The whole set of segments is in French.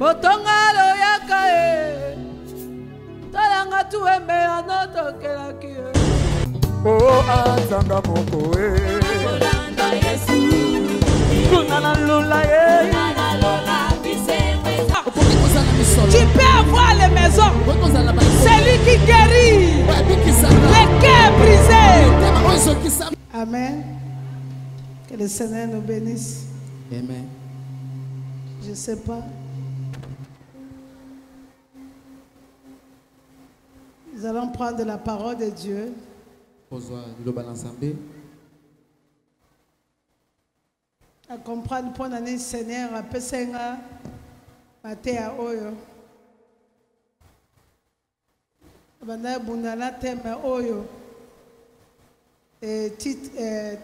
Botongalo yakae. Talanga tuembe anoto kelaki. Oh azanga moko Kolanda Yesu. Kunana lula ye. Tu peux avoir les maisons. Celui qui guérit les cœurs brisés. Amen. Que le Seigneur nous bénisse. Amen. Je ne sais pas. Nous allons prendre la parole de Dieu. À comprendre pour l'année Seigneur, à Pessenga, Matéa Oyo. Banda Bundana thème Oyo. Et titre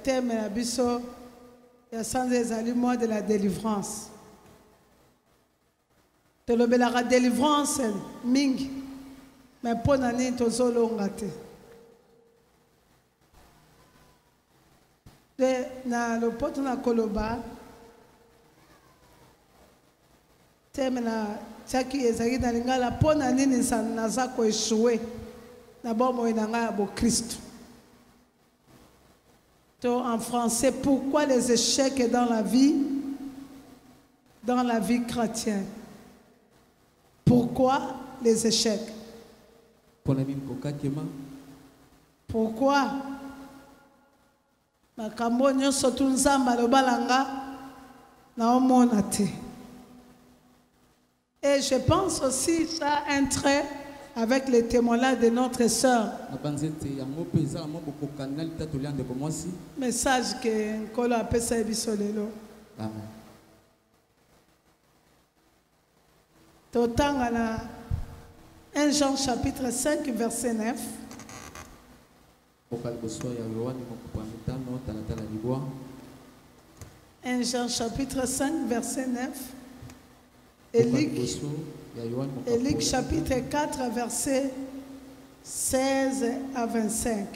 thème la biso. Il y a sans des aliments de la délivrance. De la délivrance, Ming. Mais pour l'année, tu as na le pote na koloba thème na tchaki ezali na lingala pona nini naza ko échouer na bomo na nga bo Christ. To en français, pourquoi les échecs dans la vie chrétienne? Pourquoi les échecs? Pourquoi? Makambo nyonso tu nzamba lo balanga na omona te. Et je pense aussi ça a un trait avec les témoignages de notre sœur. Message que Nkolo apesa biso lelo. Amen. Totanga na 1 Jean chapitre 5 verset 9. 1 Jean chapitre 5 verset 9 et Luc chapitre 4 verset 16 à 25.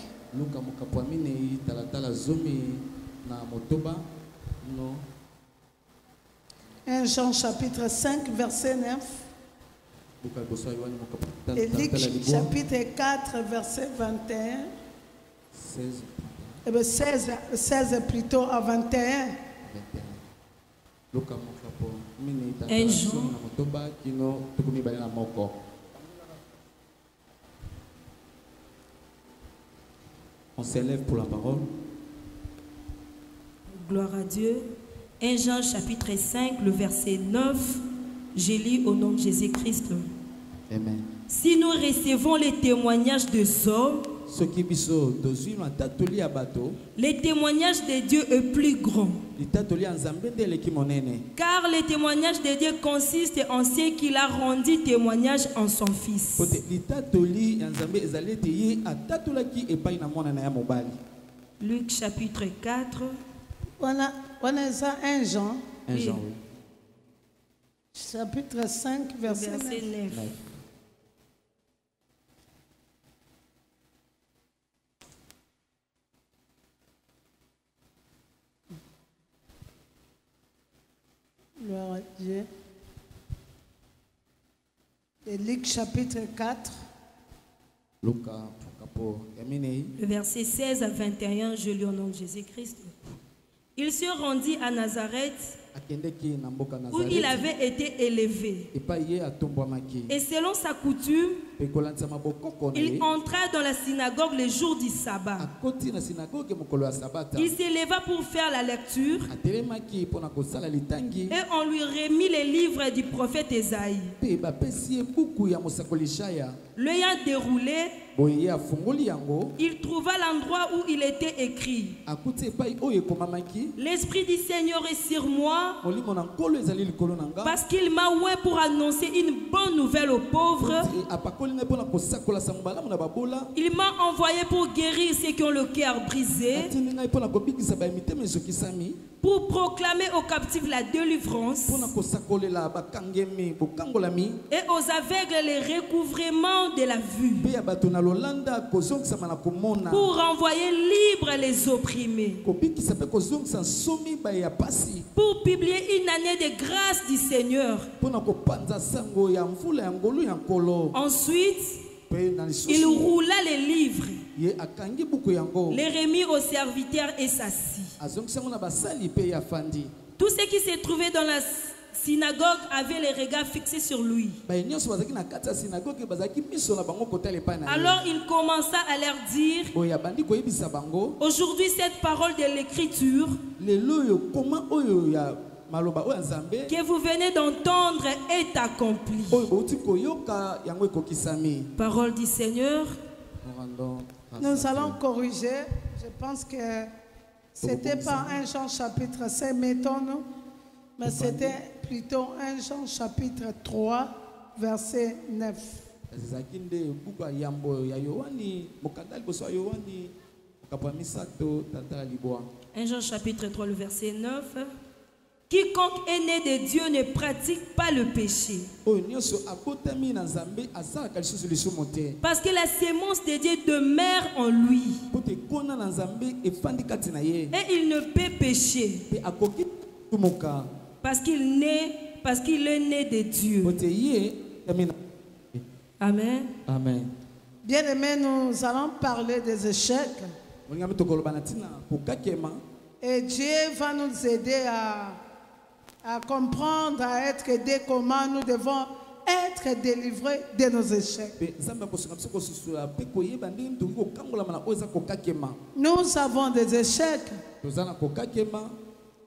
1 Jean chapitre 5 verset 9 et Luc chapitre 4 verset 21. 16 plutôt à 21. Un jour, on s'élève pour la parole. gloire à Dieu. 1 Jean chapitre 5, le verset 9, je lis au nom de Jésus-Christ. Amen. Si nous recevons les témoignages des hommes, les témoignages de Dieu est plus grand. Car les témoignages de Dieu consistent en ce qu'il a rendu témoignage en son Fils. Luc chapitre 4. On a ça 1 Jean. 1 Jean, oui. Chapitre 5, verset 9. 9. Gloire à Dieu. Et Luc chapitre 4. Le verset 16 à 21, je lis au nom de Jésus-Christ. Il se rendit à Nazareth où il avait été élevé. Et selon sa coutume, il entra dans la synagogue le jour du sabbat. Il s'éleva pour faire la lecture et on lui remit les livres du prophète Ésaïe. L'ayant déroulé, il trouva l'endroit où il était écrit: L'Esprit du Seigneur est sur moi, parce qu'il m'a oint pour annoncer une bonne nouvelle aux pauvres. Il m'a envoyé pour guérir ceux qui ont le cœur brisé, pour proclamer aux captifs la délivrance et aux aveugles le recouvrement de la vue, pour renvoyer libres les opprimés, pour publier une année de grâce du Seigneur. Ensuite, il roula les livres, les remit aux serviteurs et s'assit. Tous ceux qui se trouvaient dans la synagogue avaient les regards fixés sur lui. Alors il commença à leur dire: aujourd'hui, cette parole de l'Écriture que vous venez d'entendre est accomplie. Parole du Seigneur. Nous allons corriger. Je pense que c'était pas 1 Jean chapitre 5, mettons-nous, mais c'était plutôt 1 Jean chapitre 3, verset 9. 1 Jean chapitre 3, le verset 9. Quiconque est né de Dieu ne pratique pas le péché. Parce que la sémence de Dieu demeure en lui. Et il ne peut pécher. Parce qu'il est né de Dieu. Amen. Amen. Bien aimé, nous allons parler des échecs. Et Dieu va nous aider à comprendre, à être aidés comment nous devons être délivrés de nos échecs. Nous avons des échecs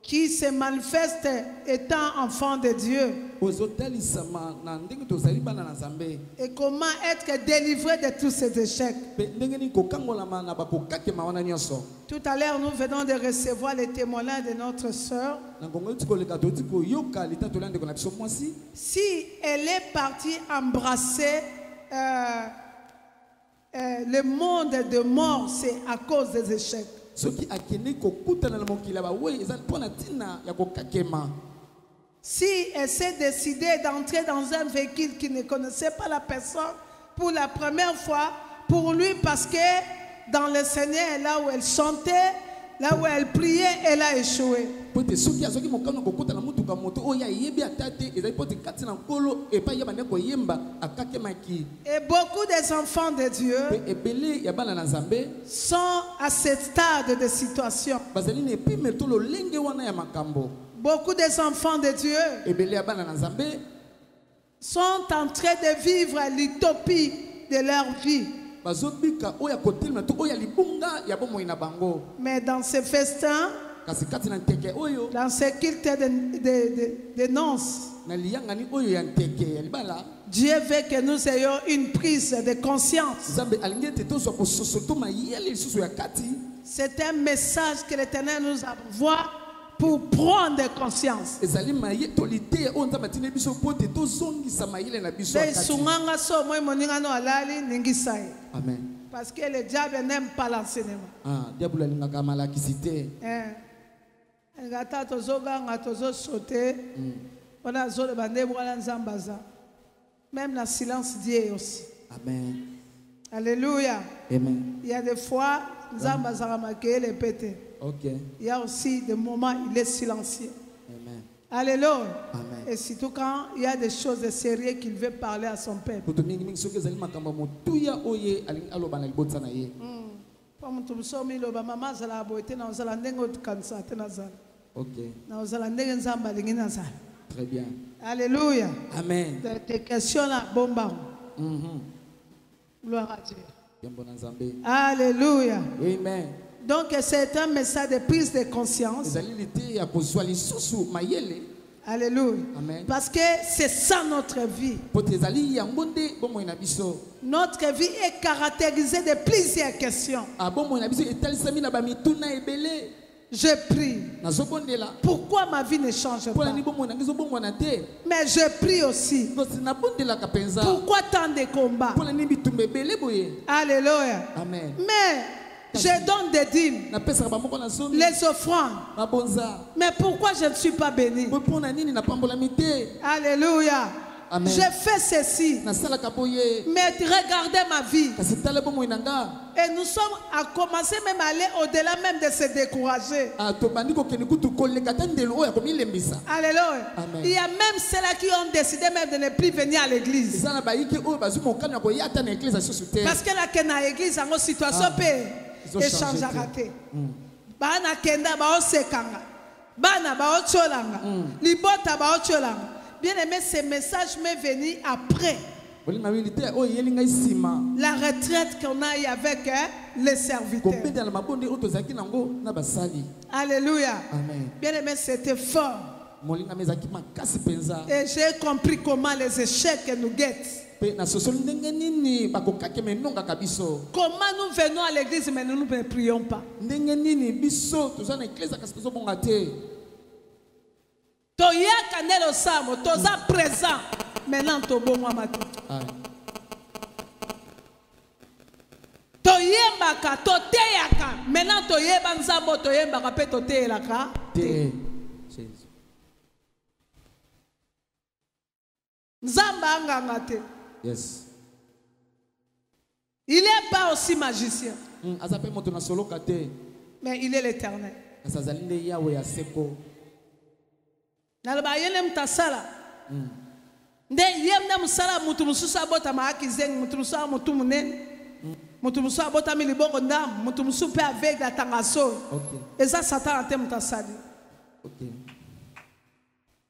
qui se manifestent étant enfants de Dieu. Et comment être délivré de tous ces échecs. Tout à l'heure, nous venons de recevoir les témoignages de notre sœur. Si elle est partie embrasser le monde de mort, c'est à cause des échecs. Si elle s'est décidée d'entrer dans un véhicule qui ne connaissait pas la personne pour la première fois, pour lui, parce que dans le Seigneur, là où elle chantait, là où elle priait, elle a échoué. Et beaucoup des enfants de Dieu sont à ce stade de situation. Beaucoup des enfants de Dieu sont en train de vivre l'utopie de leur vie. Mais dans ce festin, dans ce culte de noces, Dieu veut que nous ayons une prise de conscience. C'est un message que l'Éternel nous envoie pour prendre conscience. Amen. Parce que le diable n'aime pas l'enseignement. Même la silence Dieu aussi. Amen. Alléluia. Amen. Il y a des fois, okay. Il y a aussi des moments où il est silencieux. Amen. Alléluia. Amen. Et surtout quand il y a des choses de sérieux qu'il veut parler à son peuple. Okay. Très bien. Alléluia. Amen. Tes questions là, bomba. Gloire à Dieu. Alléluia. Amen. Donc c'est un message de prise de conscience. Alléluia. Amen. Parce que c'est ça notre vie. Notre vie est caractérisée de plusieurs questions. Je prie. Pourquoi ma vie ne change pas? Mais je prie aussi. Pourquoi tant de combats? Alléluia. Alléluia. Amen. Mais Je donne des dîmes, les offrandes. Mais pourquoi je ne suis pas béni? Alléluia. Amen. Je fais ceci. Mais regardez ma vie. Et nous sommes à commencer même à aller au-delà même de se décourager. Alléluia. Amen. Il y a même ceux-là qui ont décidé même de ne plus venir à l'église. Parce que là, quand à l'église, en situation peut échanger à rater. Bana kenda ba osekanga. Bana ba ocholanga. Libota ba ocholanga. Bien aimé, ce message m'est venu après la retraite qu'on a eu avec les serviteurs. Alléluia. Amen. Bien aimé, c'était fort. Et j'ai compris comment les échecs nous guettent. Comment nous venons à l'église mais nous ne prions pas. Toya kanelo samo, toza présent. Maintenant to bon mama. Toyembaka, toteyaka. Maintenant toyeba nzambo toyembaka pe toteyelaka. Nzamba nganga te. Yes. Il n'est pas aussi magicien. Mais il est l'Éternel. Nalba yene mtasala. Nde yemna musala mutu mususa bota maaki zeng mutu mususa mutu munen. Mutu mususa bota milibongo ndam mutu musu pe avec la tangaso. Et ça Satan ante mtasali.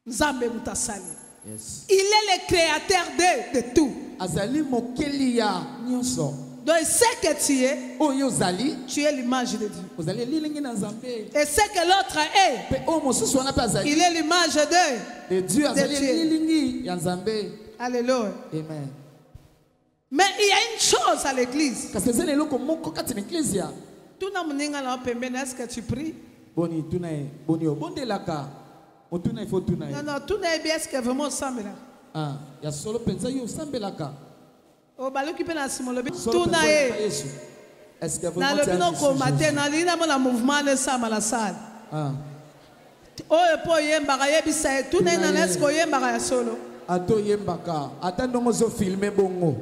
Nzambe mtasali. Yes. Il est le créateur de tout. Azali mokelia nyonso. Donc ce que tu es, tu es l'image de Dieu. Et ce que l'autre est, il est l'image de Dieu. Alléluia. Amen. Mais il y a une chose à l'église. Tout le monde est-ce que tu pries? Non, non, tout n'est bien, est-ce que vraiment semble là? Ah, il y a solo pensa yo sambelaka. Oh, baluki pe na simolobi. Est-ce que vous na le bino ko matin na lina mo na mouvement le sama la salle. Ah. Oh, po yembaka yebisa tout na est-ce que yembaka ya solo? Ato yembaka, atandongo zo filmer bongo.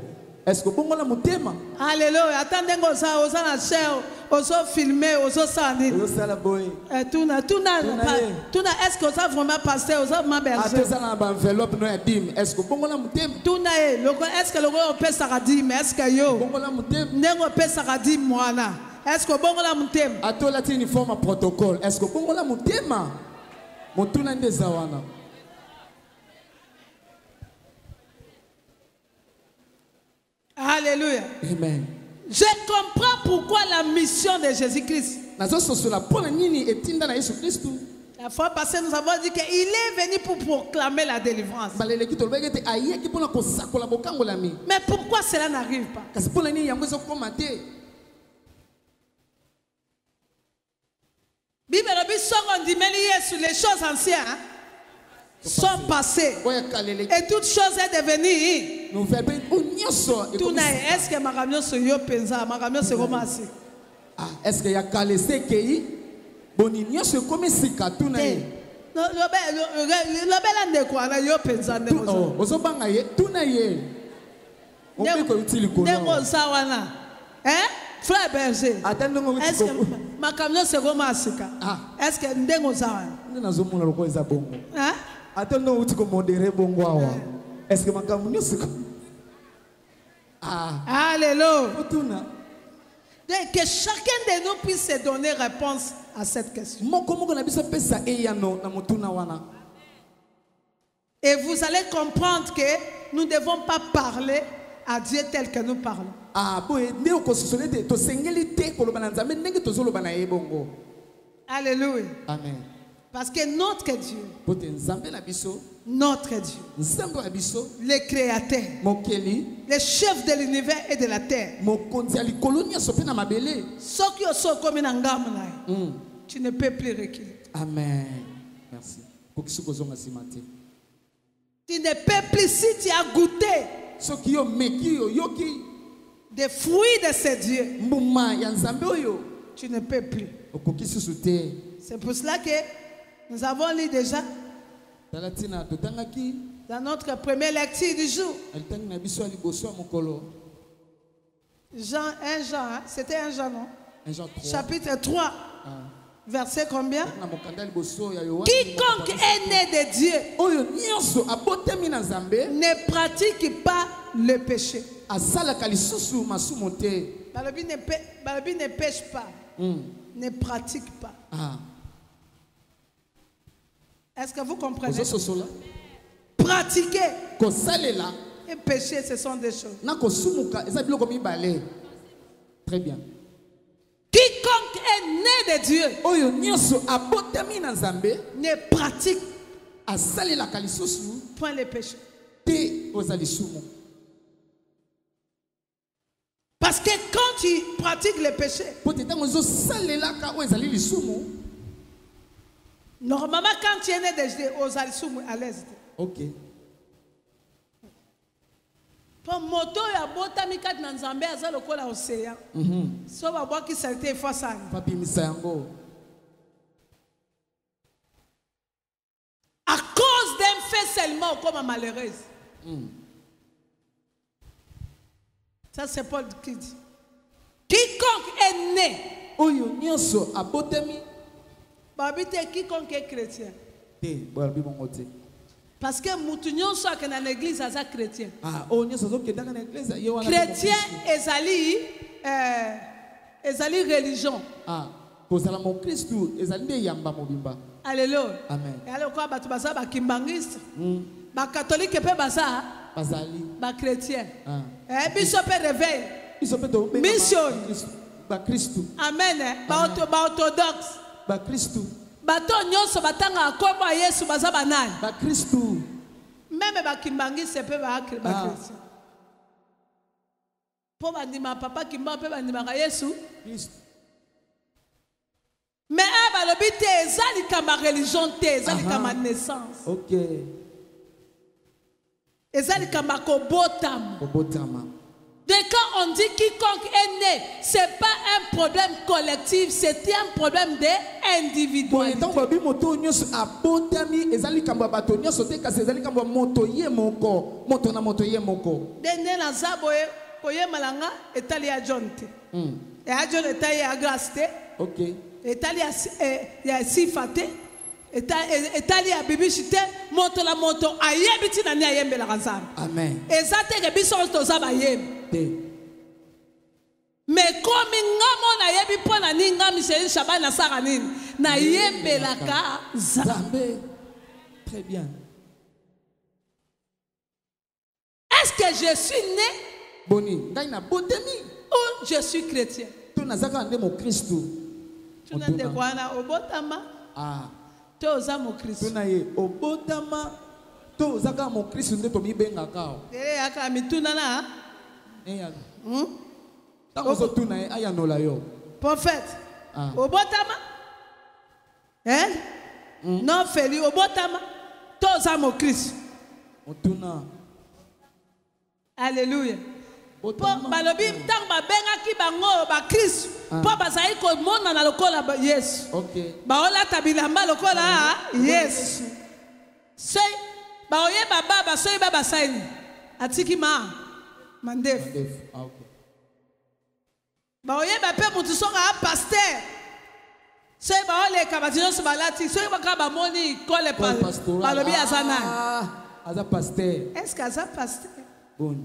Est-ce que bongo la mutema? Alléluia, attendez ngo ça oza na chair, ozo filmer, ozo sandi. Ozo sala boy. Tuna est-ce que ça vraiment passé ozo ma berger? Ato sala ba enveloppe no edim. Est-ce que bongo la mutema? Tuna est-ce que le go peut saradi mais est-ce que yo? Bongo la mutema. Nengo peut saradi mwana. Est-ce que bongo la mutema? Ato la tini forme protocole. Est-ce que bongo la mutema? Mutuna ndeza wana. Alléluia. Amen. Je comprends pourquoi la mission de Jésus-Christ. La fois passée, nous avons dit qu'il est venu pour proclamer la délivrance. Mais pourquoi cela n'arrive pas? Bible dit les choses anciennes sont passées et toutes choses sont devenues. Est-ce que ma camion se yo pensa, ma camion se romasi? Est-ce qu'il y a calé kei boninyo se comme sika tuna ye? No le bel quoi na yo pensa ndeko. Ozobanga ye tuna ye. Ondeko utili kono. Ndeko sawana. Frère Berger. Est-ce que ma camion se romasi ka? Est-ce que ndeko sawana? Ndena zomuna lokho eza bongo. Attends, où tu peux modérer bongo awa. Est-ce que ma camion se Alléluia. Que chacun de nous puisse se donner réponse à cette question. Et vous allez comprendre que nous ne devons pas parler à Dieu tel que nous parlons. Alléluia. Amen. Parce que notre Dieu, le Créateur, le chef de l'univers et de la terre, tu ne peux plus reculer. Amen. Merci. Tu ne peux plus, si tu as goûté des fruits de ce Dieu, tu ne peux plus. C'est pour cela que nous avons lu déjà dans notre première lecture du jour. Jean, hein? C'était 1 Jean, non? 1 Jean 3. Chapitre 3. Verset combien? Quiconque est né de Dieu ne pratique pas le péché. Balobi ne pêche pas. Ne pratique pas. Est-ce que vous comprenez? Pratiquer et pécher, ce sont des choses. Très bien. Quiconque est né de Dieu ne pratique point le péché. Parce que quand tu pratiques le péché, normalement quand tu es né de Dieu, à l'aise. Ok. Pour moto ya bota mikat na nzambe aza lokola océan. So ba boki salte fois ça. À cause d'un fait seulement comme malheureuse. Ça c'est Paul qui dit. Quiconque est né. Oyo nyonso abotemi. Babite quiconque est chrétien. Parce que Moutounion soit que dans l'église, c'est chrétien. Chrétien, ezali religion. Alléluia. Amen. Et alors quoi, tu vas ba kimbangiste, ba catholique pe baza, ba chrétien. Eh biso pe réveil. Mission. Ba Christou. Amen. Ba orthodoxe. Ba Christou. Bato nyonso batanga akomba Yesu baza banani. Ba Christou. Même ba kimbangiste pe ba chrétien. Po bandima papa kimba pe bandima ka Yesu. Mais balobi te ezali kama religion te ezali kama naissance. OK. Ezali kama kobotama. Kobotama. De quand on dit quiconque est né, c'est pas un problème collectif, c'est un problème d'individualité. Dene na zaboye koye malanga etali ya jonte. Et a John etali ya graste. OK. Etali ya sifate. Etali ya bibishite moto la moto ayebiti na ni ayembe la kanzana. Amen. Ezate ke biso toza ba yembe. Mais comme ngamo na yebi pona ni ngami se shabana sara nini na yembe la ka zambe. Très bien. Est-ce que je suis né? Boni, ngaina botemi. Ou je suis chrétien? Tu nazaka ndemo Kristo. Tu n'as quoi na obotama? Toza mo Kristo. Tu na ye obotama. Tozaka mo Kristo nde to mibenga kao. Aka mituna na. Prophète. Obotama. Non Feli obotama. Toza mo Kristo. Alléluia. Po balobi tang ba benga ki bango ba Kristo. Po bazai ko mona na lokola Yesu. OK. Ba ola tabilamba lokola Yesu. Sei ba oye baba ba sei baba saini. Atiki ma mandef. OK. Ba oye ba pe mutu songa pasteur. Sei ba ole kabatino so balati, sei ba ka ba moni kole pasteur. Balobi azana. Aza pasteur. Est-ce que aza pasteur? Bon.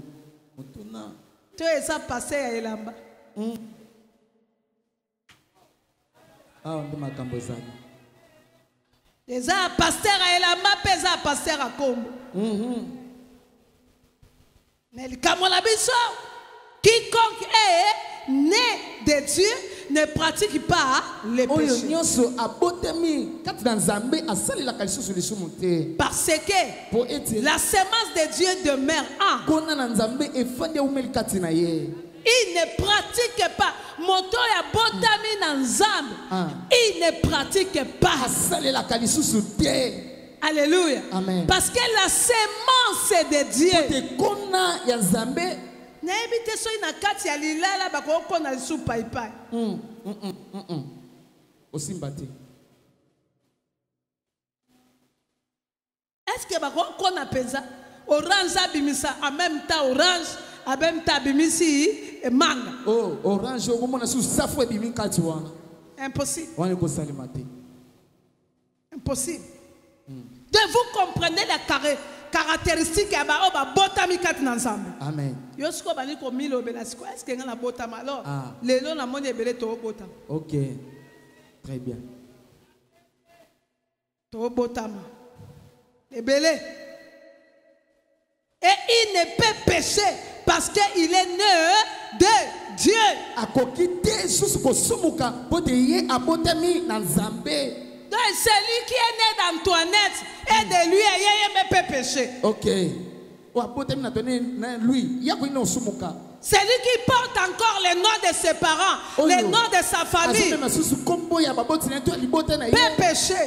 Mutuna. Tu es ça pasteur ya elamba. On demande kambozana. Eza pasteur ya elamba pesa pasteur a Kombo. Mais le kamola biso quiconque est né de Dieu ne pratique pas les péchés. Parce que la semence de Dieu demeure en. Il ne pratique pas. Moto ya botami na nzambe. Il ne pratique pas. Alléluia. Amen. Parce que la semence de Dieu Est-ce que qu'on appelle ça orange abimisa en même temps orange en même temps abimisi et manga? Oh, orange au moment où ça fait bimi katiwana. Impossible. On est ko salimate. Impossible. De vous comprenez la caractéristique ya ba oba botami kat ensemble. Amen. Yosko bani ko milo belasiko. Est-ce que ngana botama alors? Lelo na moni ebele to botama. OK. Très bien. To botama. Ebele. Et il ne peut pécher parce qu'il est né de Dieu. Donc celui qui est né d'Antoinette et de lui, il ne peut pécher. Ok. Celui qui porte encore les noms de ses parents, les noms de sa famille, peut pécher.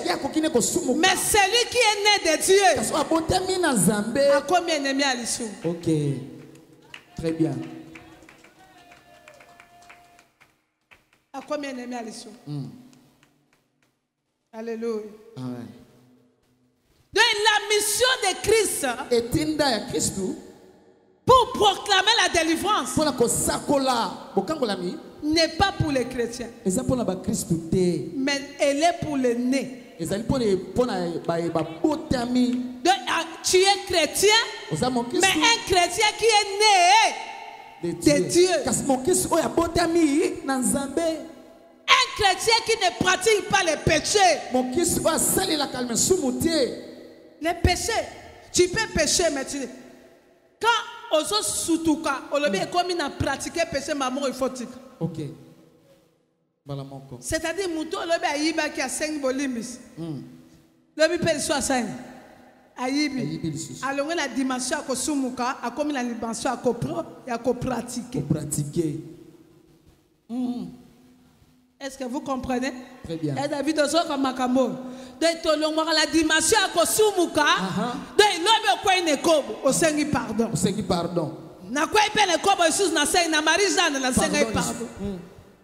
Mais celui qui est né de Dieu, a combien d'ennemis à l'issue? Ok. Très bien. A combien d'ennemis à l'issue? Alléluia. Amen. Donc la mission de Christ est pour proclamer la délivrance n'est pas pour les chrétiens, mais elle est pour les nés. Donc, tu es chrétien, mais un chrétien qui est né de Dieu. Un chrétien qui ne pratique pas les péchés. Les péchés, tu peux pécher, mais tu... Quand ozo sutuka, olobi comme il a pratiqué péché, maman il faut dire. Ok. C'est-à-dire muto olobi ayiba qui a 5 bolimis. Lobi peut soit 5. Ayibi. Alors la dimension à kosumuka, a comme la dimension à kopro et à pratiquer. Est-ce que vous comprenez? Très bien. Et David ozo comme makambo. De la dimension à kosumuka, de l'homme quoi ne kobo, au sengi pardon. Na quoi il peut le kobo Jesus na sengi na Marie Jeanne na sengi pardon.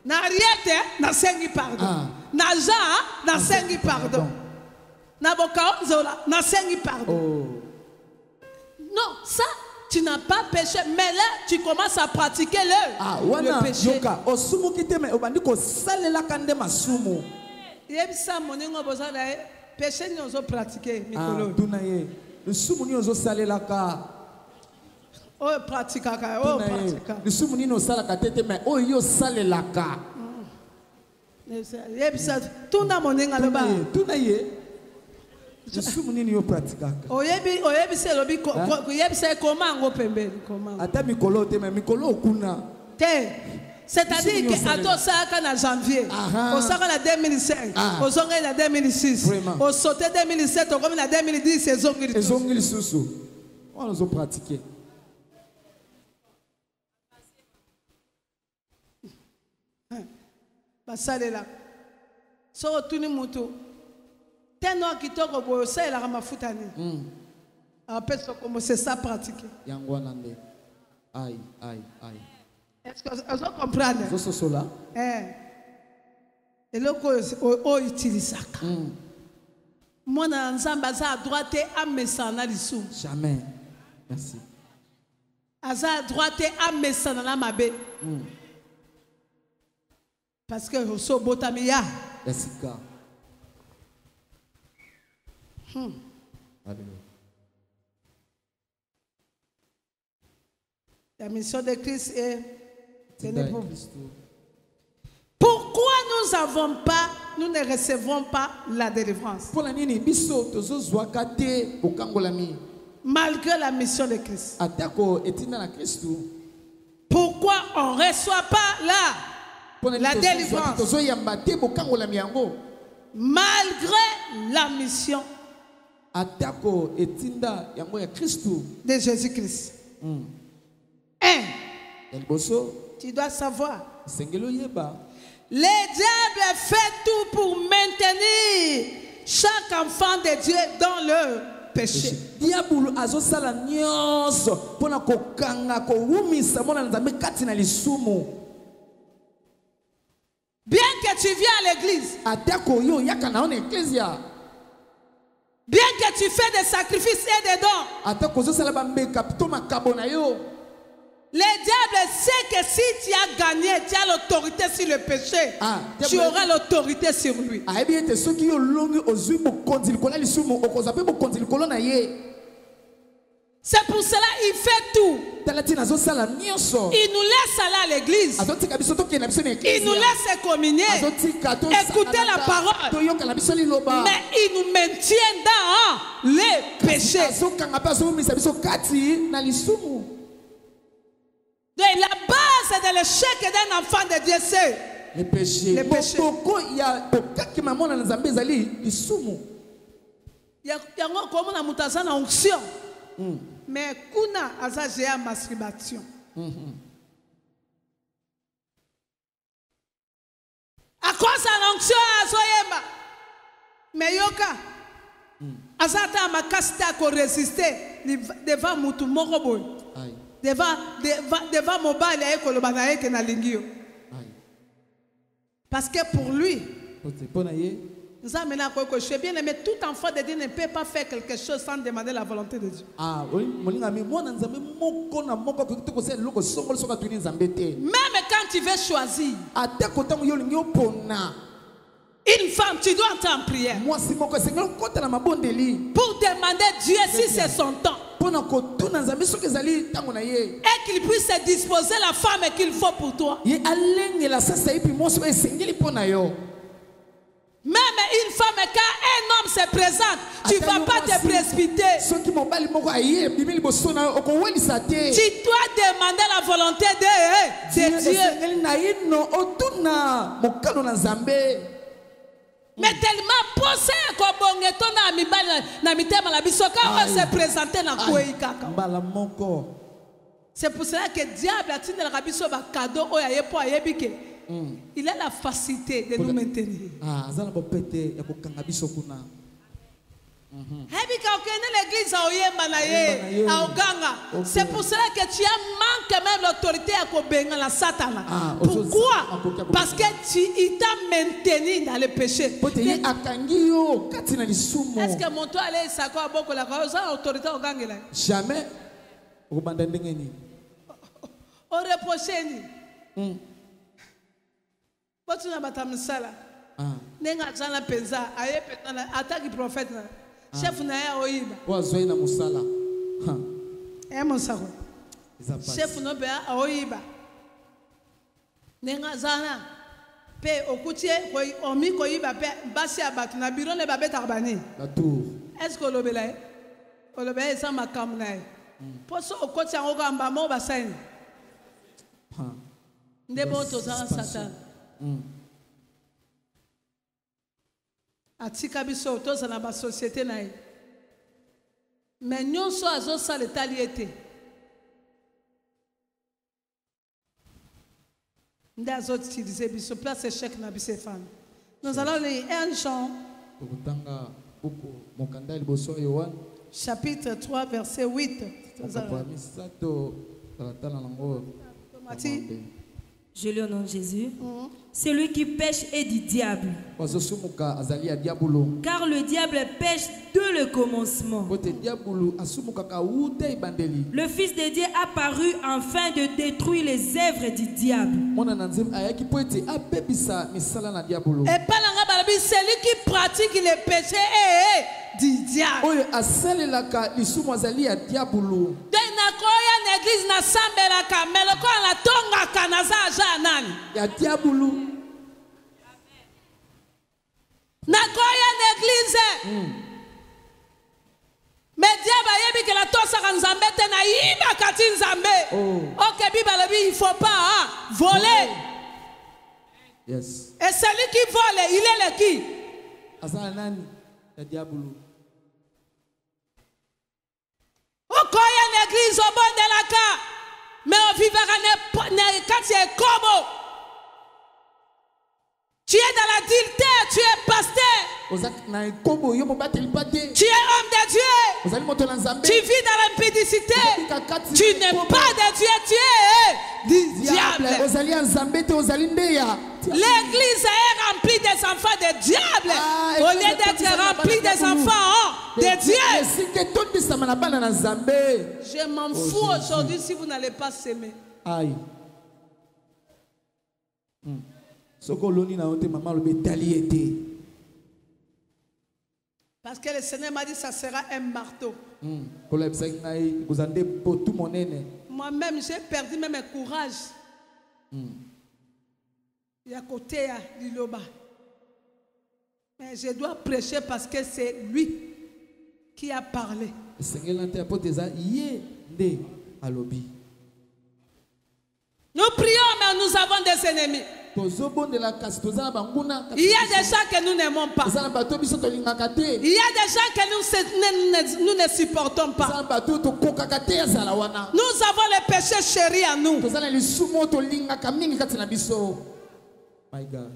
Na Ariete na sengi pardon. Na Jean na sengi pardon. Na Bokao Zola na sengi pardon. Non, ça tu n'as pas péché, mais là tu commences à pratiquer le péché. Yoka, osumu kiteme obandi ko salela kande masumu. Yebisa moningo bozala péché ni ozo pratiquer mikolo. Dunaye. Le sumu ni ozo salela ka. Oh pratika ka, oh pratika. Le sumu ni no sala ka tete mais oh yo salela ka. Yebisa tuna moninga loba. Dunaye. Le sumu ni yo pratika ka. Oyebisa lobi ko yebisa comment ngo pembeni comment. Ata mikolo te mais mikolo okuna. Te. C'est-à-dire que à ça en janvier, au sera la 2005, au sera la 2006, au sauté 2007, au comme la 2010, c'est zongili susu. On nous a pratiqué. Ça là. So tuni muto. Teno qui toko bo ça la ramafutani. Après ça commencer ça à pratiquer. Yangwanande. Aïe. Est-ce que vous comprenez? Et le coup, utilise ça. Moi, dans l'ensemble, à droite, à mesana l'issou. Jamais. Merci. À droite, à mesana la mabe. Parce que je suis botamia. Merci. Alléluia. La mission de Christ est... Pourquoi nous ne recevons pas la délivrance? Malgré la mission de Christ. Pourquoi on ne reçoit pas la délivrance? Malgré la mission de Jésus-Christ. Tu dois savoir. Le diable fait tout pour maintenir chaque enfant de Dieu dans le péché. diabolo azosala nyonso pona kokanga korumisa mwana nzambe kati na lisumu. Bien que tu viens à l'église, bien que tu fais des sacrifices et des dons, le diable sait que si tu as gagné, tu as l'autorité sur le péché, tu auras l'autorité sur lui. C'est pour cela qu'il fait tout. Il nous laisse aller à l'église. Il nous laisse communier, écouter la parole. Mais il nous maintient dans les péchés. Donc la base de l'échec d'un enfant de Dieu, c'est les péchés. Les péchés. Il y a une onction. Mais kuna azajea masturbation. À cause de l'onction azoyema. Mais yoka. Azata makasta ko résister devant mutu moroboy. Devant mobile et kolobana eke na lingio. Parce que pour lui, nous avons bien aimé, tout enfant de Dieu ne peut pas faire quelque chose sans demander la volonté de Dieu. Même quand tu veux choisir une femme, tu dois entrer en prière pour demander Dieu si c'est son temps. Et qu'il puisse se disposer la femme qu'il faut pour toi. Même une femme, quand un homme se présente, tu ne vas pas te précipiter. Tu dois demander la volonté de Dieu. Mais tellement posé se présenter dans. C'est pour cela que le diable a tiré le cadeau. Il a la facilité de nous maintenir. C'est pour cela que tu as manqué même l'autorité à Kobenga la Satan. Pourquoi? Parce que il t'a maintenu dans le péché. Est-ce que mon toit allait s'accorder beaucoup la autorité au gang? Jamais. On reproche. Tu n'as pas de sala. Nenga zana penza aye petana attaque prophète chef na ya oiba wazoi na musala musako chef no be oiba nenga zana pe okutie ko omi ko iba pe basi abatu na biro ne babeta bani la tour est-ce que olobela ça makam na poso okoti ngo gamba mo basani ndebo to za satan. Atika biso toza na ba société na ye. Mais nyonso azo sala taliete. Nde azo utiliser biso place échec na biso femme. Nous allons lire un chant. Chapitre 3 verset 8. Je lis au nom de Jésus. Celui qui pêche est du diable. Car le diable pêche dès le commencement. Le Fils de Dieu a paru afin de détruire les œuvres du diable. Et pas celui qui pratique les péchés est du diable. L'église na sambelaka meloko na tonga kanaza janani ya diabulu na koya l'église mais diable yebi que la tosa nzambe te na yiba kati nzambe OK bible il faut pas voler. Yes. Et celui qui vole il est le qui asa nani ya diabulu. Okoya l'église au bon de la cas, mais on vivra quand tu es comme tu es dans l'adultère, tu es pasteur. Tu es homme de Dieu. Tu vis dans l'impudicité. Tu n'es pas de Dieu, tu es du diable. L'église est remplie des enfants de diable au lieu d'être remplie des enfants de Dieu. Je m'en fous aujourd'hui si vous n'allez pas s'aimer. Aïe. Parce que le Seigneur m'a dit que ça sera un marteau. Moi-même, j'ai perdu même mon courage. Il y a côté du Loba. Mais je dois prêcher parce que c'est lui qui a parlé. Nous prions, mais nous avons des ennemis. Il y a des gens que nous n'aimons pas. Il y a des gens que nous ne supportons pas. Nous avons les péchés chéris à nous. My God.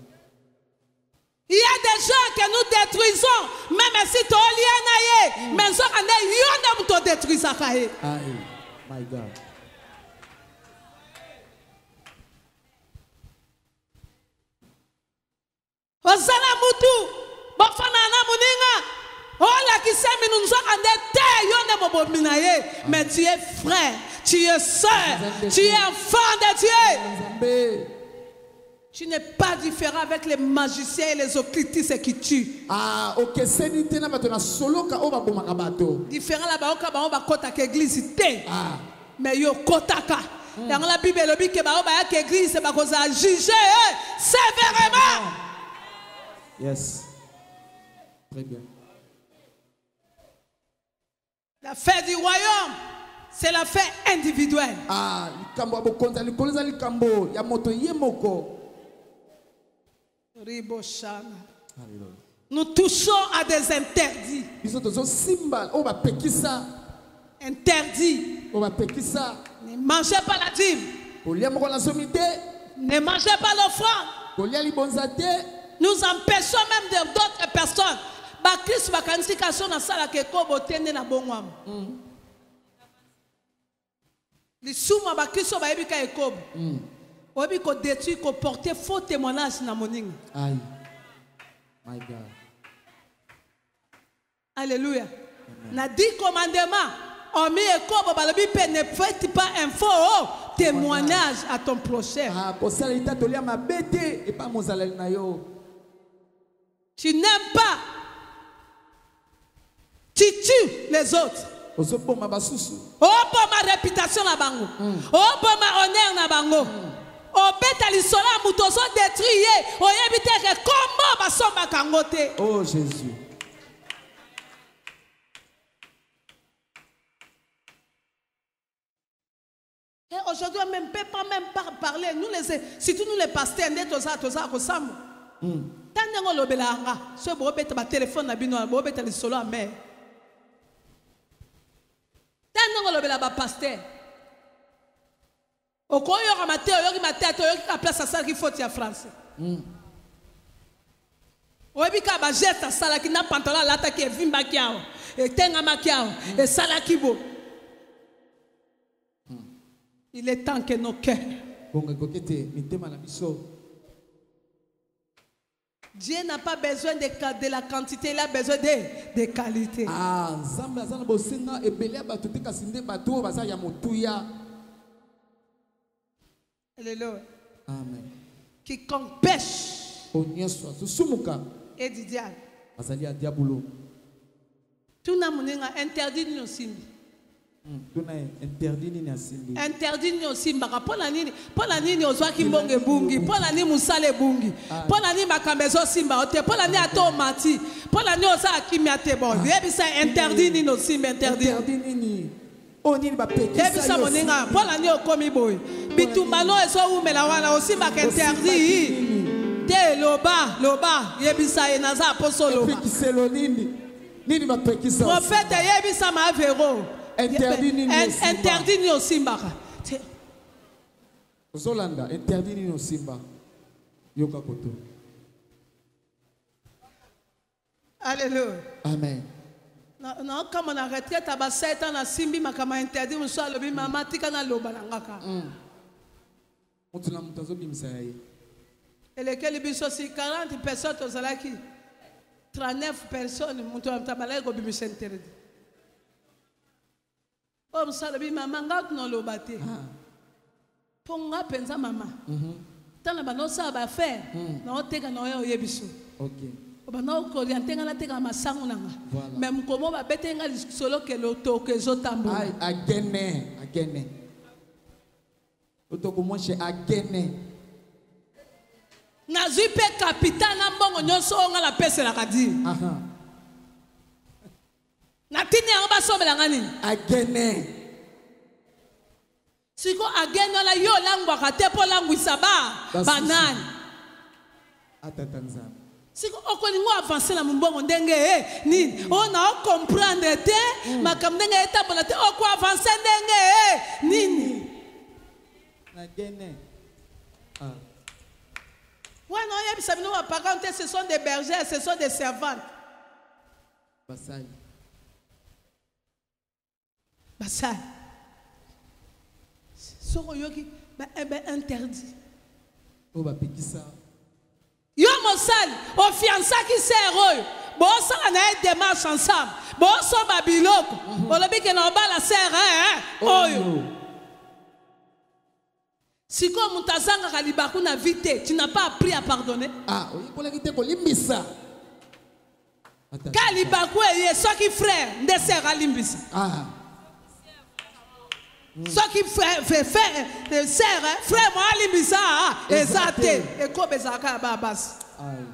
Il y a des gens que nous détruisons, même si tu es lié, mais nous ne détruisons pas. My God. Osana mutu, bafana na muninga. Ola kisemi nous ande te yone mobominaye. Mais tu es frère, tu es sœur, tu es enfant de Dieu. Tu n'es pas différent avec les magiciens et les occultistes qui tuent. Ah, ok, c'est une na solo ka oba bomaka bato. Différent là-bas, on va ba kota ke église te. Ah. Mais yo kotaka. Dans la Bible, le dit que ba oba ya église ba ko za juger sévèrement. Yes. Très bien. La fête du royaume, c'est la fête individuelle. Ah, likambo abokonza likoleza likambo ya moto yemoko. Nous touchons à des interdits. Interdits. Ne mangez pas la dîme. Ne mangez pas l'offrande. Nous empêchons même d'autres personnes. Obi ko détruit, ko porter faux témoignage na moning. Aïe. My God. Alléluia. Na 10 commandements. Omi ekobo balobi pe ne faites pas un faux témoignage à ton prochain. Ah, pour ça il t'a tolia ma bête et pas mon zalel na yo. Tu n'aimes pas. Tu tues les autres. Oh pour ma réputation na bango. Oh pour ma honneur na bango. Oh Jésus. Et aujourd'hui, on ne peut pas même parler. Nous surtout nous les pasteurs, on est tous ça. Tant que nous lobelanga, ce beau téléphone na bino, beau bête solo à mer. Tant que nous lobelanga pasteur. Au coin de ma tête, la place à ça qu'il faut à France. Oebika ba geste sala ki na pantalon la ta ki vimba kiao et tenga makiao et sala kibo. Il est temps que nos cœurs. Dieu n'a pas besoin de la quantité, il a besoin de qualité. Ah, Zamba zana bosenga ebelia batuti kasinde batu basa ya motuya. Alléluia. Amen. Quiconque pêche et du diable. Tout n'a interdit nous simbi. Interdit nous simbi. Pour la nini ozwa kimbonge bungi. Pour la nini musale bungi. Pour la nini makambezo simba ote. Pour la nini ato mati. Pour la nini osa akimi ate bon. Yebisa interdit nous simbi interdit. Oni ba peki sa moninga. Pour la nini okomi boy. Bitumbano eso umela wana osi interdit. Te loba yebisa enaza apostolo. Prophète yebisa ma vero. Interdit ni osimba. Zolanda interdit ni osimba. Yoka koto. Alléluia. Amen. Non, comme on a retraite à 7 ans, on a simbi ma kama interdit, on soit le maman tika na loba nangaka. Et lesquels biso si 40 personnes aux alaki 39 personnes, mon tour tabalay go bimis interdit. Oh, on soit le maman ngat no loba te. Ponga penza mama. Tant la bano sa ba faire. Non teka no yo yebiso. OK. Bano ko riantenga na teka masango nanga. Même comment ba betenga solo ke loto ke zotambo. Ai agene. Otoko mo che agene. Na zipe capitaine na mbongo nyonso nga la pese la kadi. Na tini nga ba sobela ngani? Agene. Siko agene la yo langwa kate po langwi saba banani. Atatanza. Siko okolingo avancer na mbongo ndenge ni ona comprendre te makamndenge etabola te oko avancer ndenge nini. Agene. Ouais, non, par contre, ce sont des bergers, ce sont des servantes. Basai. Soroyoki, interdit. Oh, bah, Pékissa. Yo, Mossal, au fiança qui sert, bon, ça, on a une démarche ensemble. Bon, ça, Babiloko. On a dit que l'on va la serre, hein? Oh, si comme Moutazanga Kalibakou n'a vite, tu n'as pas appris à pardonner. Ah, oui, pour la vite, pour l'imbissa. Kalibakou est ce qui frère, ne sert à l'imbissa. Ah. Ce qui fait sert, frère, moi, l'imbissa, exact. Et comme Zaka Babas. Aïe.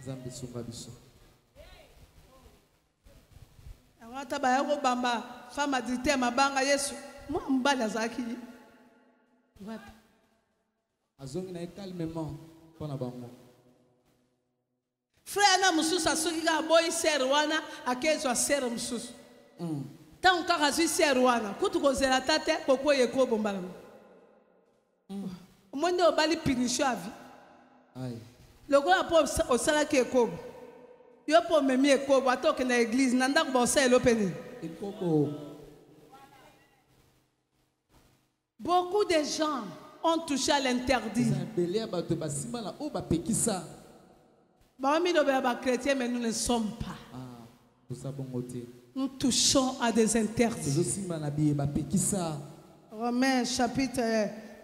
Zambi Souba Bisso. Tabayako Bamba, femme a dit, ma banga, yes, moi, m'bala Zaki. Azongi na calmement pona bango. Frère na mususu asoki ka boy serwana akezo ser mususu. Tant ka razi serwana kutu ko zela tate koko yeko bombala. Monde obali punition avi. Aïe. Loko la po osala ke ko. Yo po memi eko atoke na église nanda ko bosa elopeni. Ekoko. Beaucoup de gens ont touché à l'interdit. Chrétiens, mais nous ne sommes pas. Nous touchons à des interdits. Romains chapitre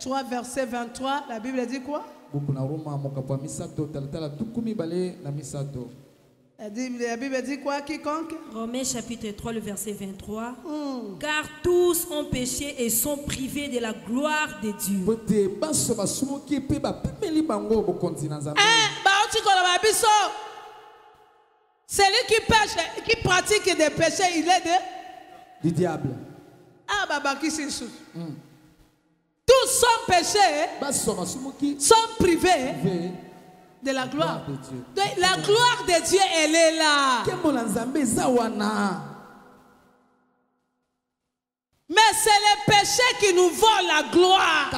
3, verset 23, la Bible dit quoi? La Bible dit quoi, quiconque? Romains chapitre 3, le verset 23. Car tous ont péché et sont privés de la gloire de Dieu. Celui qui pêche, qui pratique des péchés, il est du diable. Ah, Baba, qui c'est ça? Tous sont péchés, sont privés de la gloire de Dieu. La gloire de Dieu, elle est là. Mais c'est les péchés qui nous volent la gloire.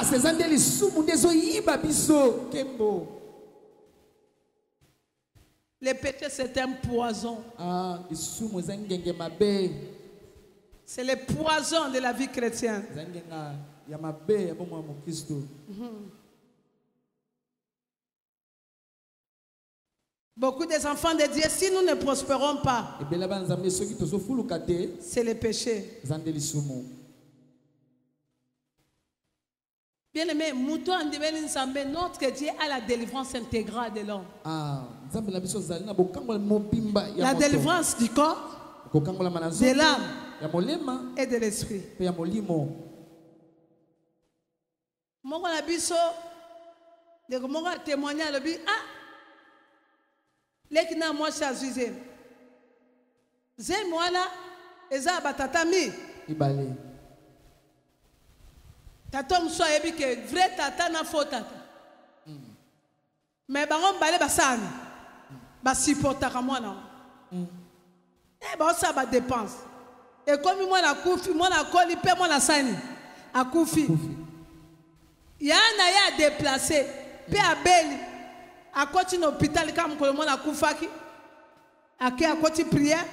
Les péchés, c'est un poison. C'est le poison de la vie chrétienne. Beaucoup des enfants de Dieu, si nous ne prospérons pas, c'est le péché. Bien aimé, notre Dieu a la délivrance intégrale de l'homme. La délivrance du corps, de l'âme et de l'esprit. Mon abisso, de mon témoignage, lekina moi chazuze zemwana eza batatami ibale tata mso yebi ke vrai tata na faux tata mais bango mbale basani ba supportaka mwana ba sa ba dépense et comme mwana kufi mwana koli pe mwana sani akufi yana ya déplacer pe abeli à continuer l'hôpital comme le monde a koufaki ake akoti prière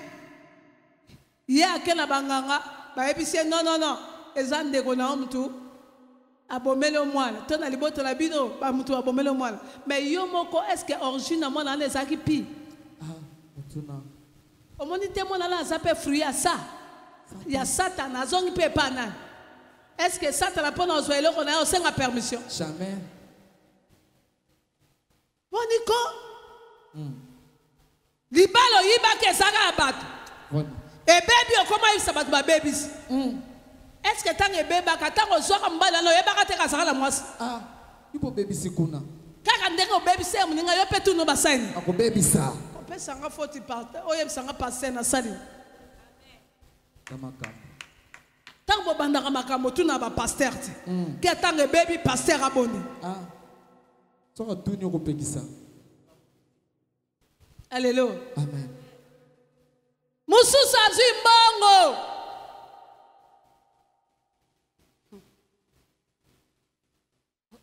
ye ake na banganga bayebisi non non non eza ndeko na mutu abomele mwana to na liboto la bino ba mutu abomele mwana mais yo moko est-ce que origine na mwana na ezaki pi mutuna omoni te mwana la azape fruit ya ça ya Satan azongi pe pana est-ce que Satan apona ozoelo kona osenga permission jamais moniko libalo yiba ke saka bato ebebi okoma yisa bato ba babies est-ce que tant ebeba ka tango zoka mbala no yeba te ka saka la mwasi ipo baby sikuna kaka ndenge obebi se muninga yo petu no basani ako baby sa opesa nga foti parte oye sanga passer na sali tango bandaka makambo tuna ba pasteur ti ke tango ebebi pasteur aboni soka tuni okopekisa alléluia amen mususu azwi mbongo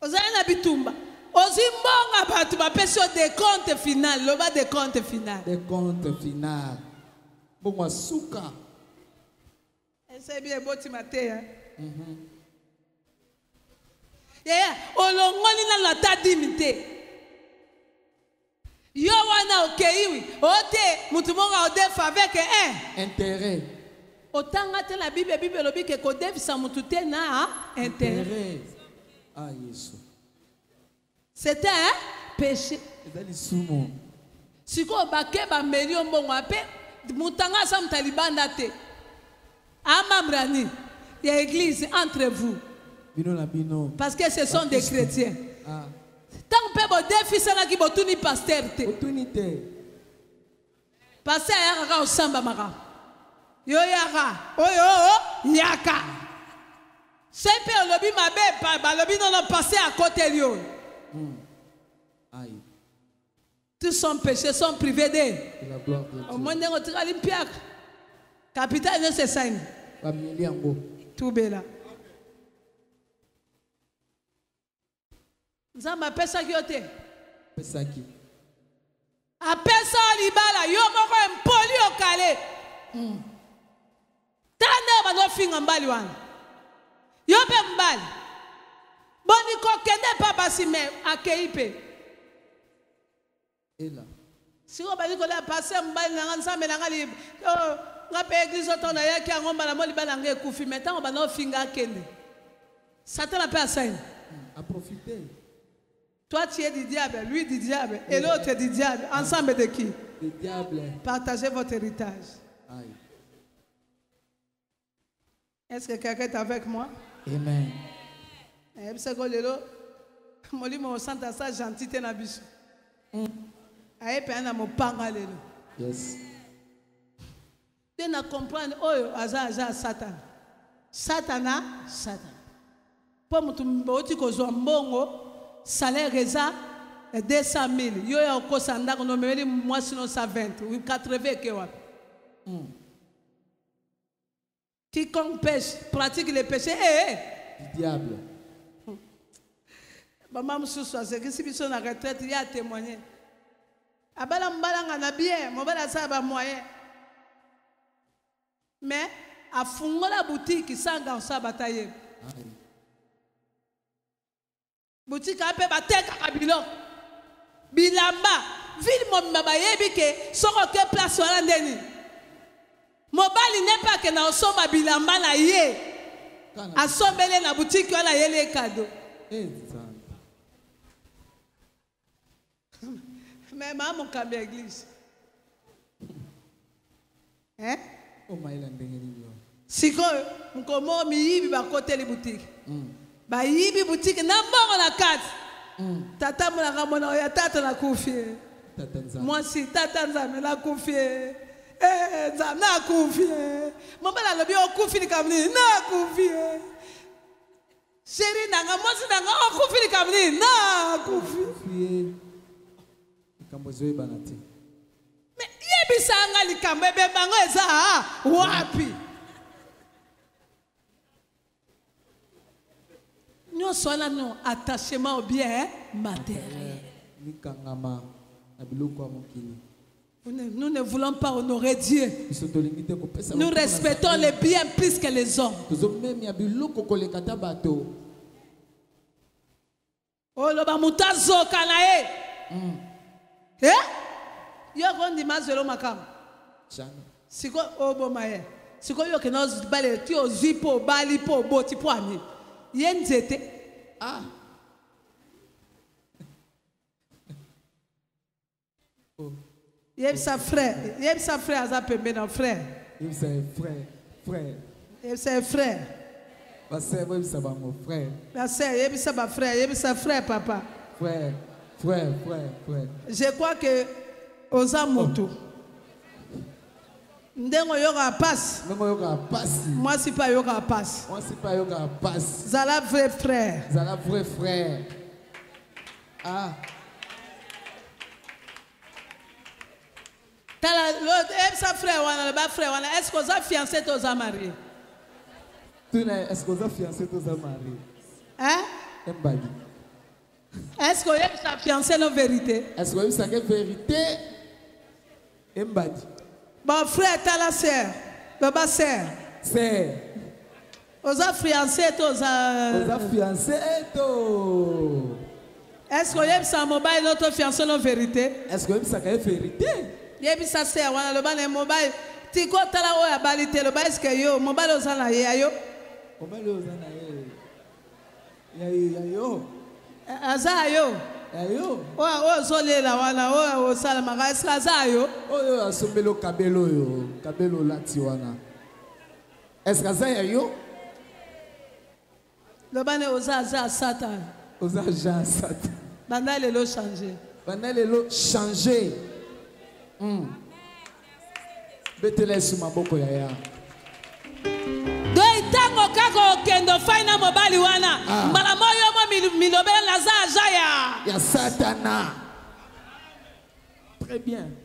ozali na bitumba ozwi mbongo bato bapesi yo décompte final loba décompte final décompte final bongo asuka esebi ebotima te yaya olongoli nano ata dimi te yo wana okeiwi ote mutu moko odefa avec intérêt otanga te na bible elobi ke kodefisa mutu te na intérêt Yesu c'était un péché ezali sumo sikoyo bake bameli yo mbongo ape mutanga asa mutu alibanda te amambrani ya église entre vous bino na bino parce que ce sont des chrétiens tant que bo defiselaki botuni pasteur te botuni te pasteur ayaka osamba makambo yo yaka oyo yaka sepe olobi mabe balobi nono passer à côté lio tous son péché sont privés d'eux au monde ndenge otikali mpiaka capitale nyonso esani bamili yango tubela nzambe apesaki yo te pesaki apesa libala yo moko empoli okale tande banofinga mbali wana yo mpe mbali boni kokende pa basi me akei mpe ela siko bali kolia pase mbali nanga nzambe nanga nga mpe eglise oto nayaki yango mbala mo libala nanga ekufi me ntango banofinga akende Satan mpe asani aprofite. Toi, tu es du diable, lui du diable, et l'autre est du diable. Ensemble de qui? Du diable. Partagez votre héritage. Aïe. Est-ce que quelqu'un est avec moi? Amen. Et puis, c'est que le molimo santa sa gentillité na biso. Aye pe na mopanga lelo. Yes. Tu na comprendre oyo aza Satan. Satana, Satan. Po mutu mboti kozwa mbongo salaire eza 200 000. Yo ya okosa ndako no meli mwasi no 120 ou 80 ke wapi. Quiconque pêche, pratique le péché, du diable. Maman mususu azekisi biso na retraite ya témoigner. Abala mbalanga na bien, mobala sa ba moyen. Mais afungola boutique sanga sa bataye. Boutique ape bateka kabilo. Bilamba, ville momba bayebi ke soko ke place wana ndeni. Mobali n'est pas que na osomba bilamba na ye. Asombele na boutique wana yele cadeau. Mais maman kambi église. Hein? Oh maïla ndengeni yo. Siko mkomo miyibi ba côté les boutiques. Ba yibi boutique na mbongo na kati. Tata mona kamona ya tata na kufie. Tata nzambe. Moi si tata nzambe na kufie. Nzambe na kufie. Mobala lobi okufini kamni na kufie. Chérie nanga mosi nanga okufini kamni na kufie. Kambozoe banati. Mais yebisa anga likambo ebebango eza wapi? Nous sommes attachement au bien matériel. Nikangama na biloko ya mokili. Nous ne voulons pas honorer Dieu. Nous respectons les biens plus que les hommes. Oh, le bamutazo kanae. Eh? Yo kondi mazelo makam. Siko obo maye. Siko yo kenos bale ti ozipo bali po boti po ani. Yenzete. Ah. Yeb sa frère aza pembe na frère. Yeb sa frère. Yeb sa frère. Frère, frère. La sœur, yeb sa frère papa. Frère. Je crois que oza moto. Ndengo yoka passe. Moi si pas yoka passe. Zala vrai frère. Ah. Sa frère wana le ba frère wana est-ce que vous avez fiancé tous à marié? Est-ce que vous avez fiancé tous à marié? Hein? Est-ce que vous avez fiancé la vérité? Est-ce que vous avez vérité? Bon frère t'as la sœur, baba sœur. Sœur. Vous avez fiancé tous à. Vous avez fiancé tous. Est-ce que vous avez sa mobile notre fiancé la vérité? Est-ce que vous avez vérité? Yebisa se wana le bana mobile tiko tala o ya balite le ba est-ce que yo mobile ozana ye ayo mobile ozana ye yo aza yo o zolela wana o sala maga est-ce que aza yo o asombelo kabelo lati wana est-ce que aza yo le bana oza satan oza Jean Satan bana lelo changer Betele suma boko yaya. Do itango kako kendo faina mobali wana. Mbala moyo mo milobela laza jaya. Ya Satana. Très bien.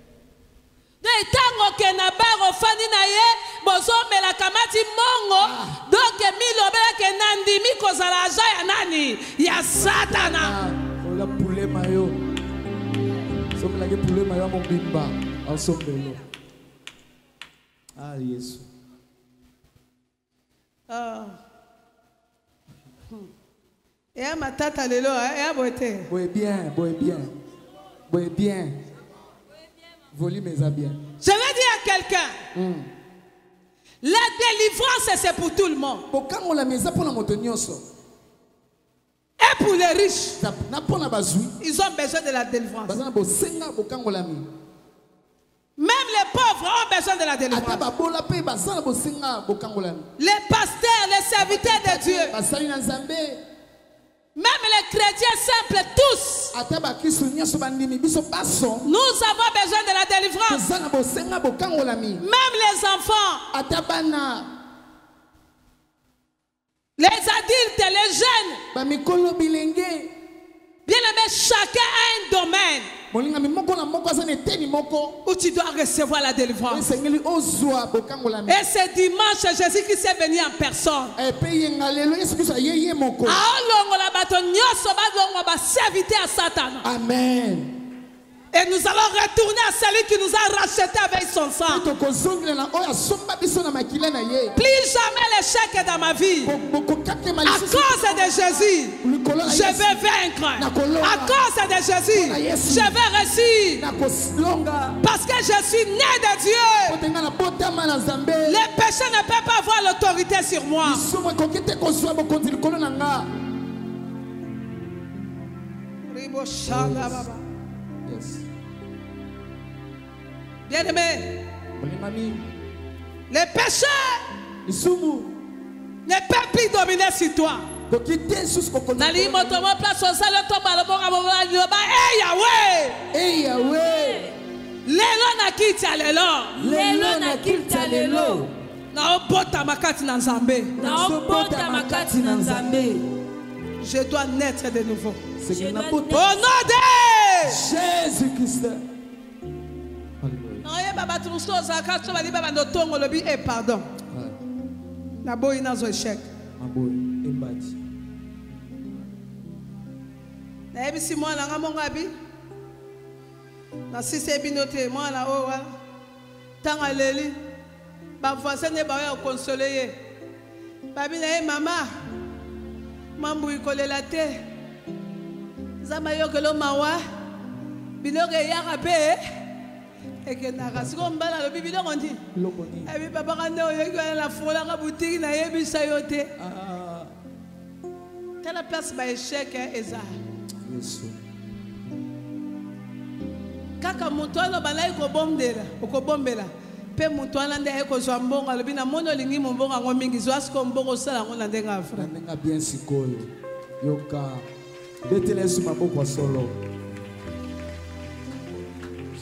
Do itango kena baro fani na ye bozo mela kamati mongo. Donc milobela kenandi miko zala jaya nani? Ya Satana. Ola poulet mayo. Somme la poulet mayo mon bimba. Ensemble. Ah, Jésus. Et ma tata lelo, et beauté. Boy bien. Volume mes bien. Je vais dire à quelqu'un. La délivrance, c'est pour tout le monde. Et pour les riches, ils ont besoin de la délivrance. Même les pauvres ont besoin de la délivrance. Les pasteurs, les serviteurs de Dieu, même les chrétiens simples, tous, nous avons besoin de la délivrance. Même les enfants, les adultes, les jeunes, bien aimé, chacun a un domaine où tu dois recevoir la délivrance. Et ce dimanche, Jésus-Christ est venu en personne. Amen. Et nous allons retourner à celui qui nous a rachetés avec son sang. Plus jamais l'échec dans ma vie. À cause de Jésus, je vais vaincre. À cause de Jésus, je vais réussir. Parce que je suis né de Dieu. Les péchés ne peuvent pas avoir l'autorité sur moi. Yes. Bien-aimé, les péchés ne peuvent plus dominer sur toi. Hey Yahweh, lelo nakita lelo na obota makati na Nzambe. Je dois naître de nouveau. Au nom de Jésus-Christ. Pardon. Naboyi nazo échec. Na sise binote moi na o wala. Tanga leli. Ba voisin ne ba ya consoler. Babi na mama. Mambu ikolela te. Zama yo kelo mawa. Biloge ya rape. Et na rasiko mbala lo bibilo ngondi. Et puis papa kande o yeki la fola ka boutique na yebi sayote. Telle place ba échec eza. Yesu. Kaka mutono balai ko bombela, ko bombela. Pe mutono nde ko zwa mbonga lobi na mono lingi mbonga ngo mingi zwa sko mbongo sala ngo na ndenga afra. Ndenga bien sikoyo. Yoka betele su maboko solo.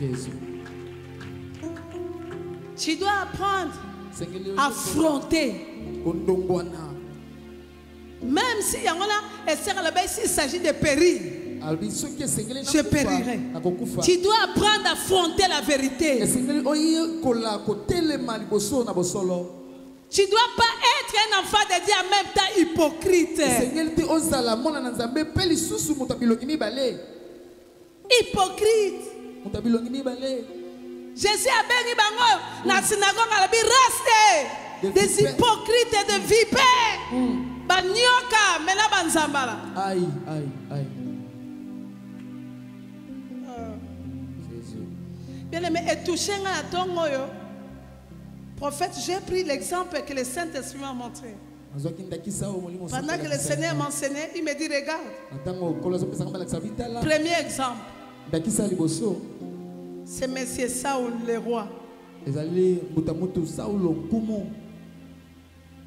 Jésus. Tu dois apprendre à affronter. Même si il s'agit de périr, je périrai. Tu dois apprendre à affronter la vérité. Tu ne dois pas être un enfant de Dieu en même temps hypocrite. Hypocrite. Jésus a béni bango na synagogue à la reste des hypocrites et de vipères. Banyoka mena banzambala. Aïe aïe aïe. Jésus. Bien aimé, et touché à tongo yo. Prophète, j'ai pris l'exemple que le Saint-Esprit m'a montré. Pendant que le Seigneur m'enseignait, il me dit regarde. Premier exemple. C'est Monsieur Saoul le roi.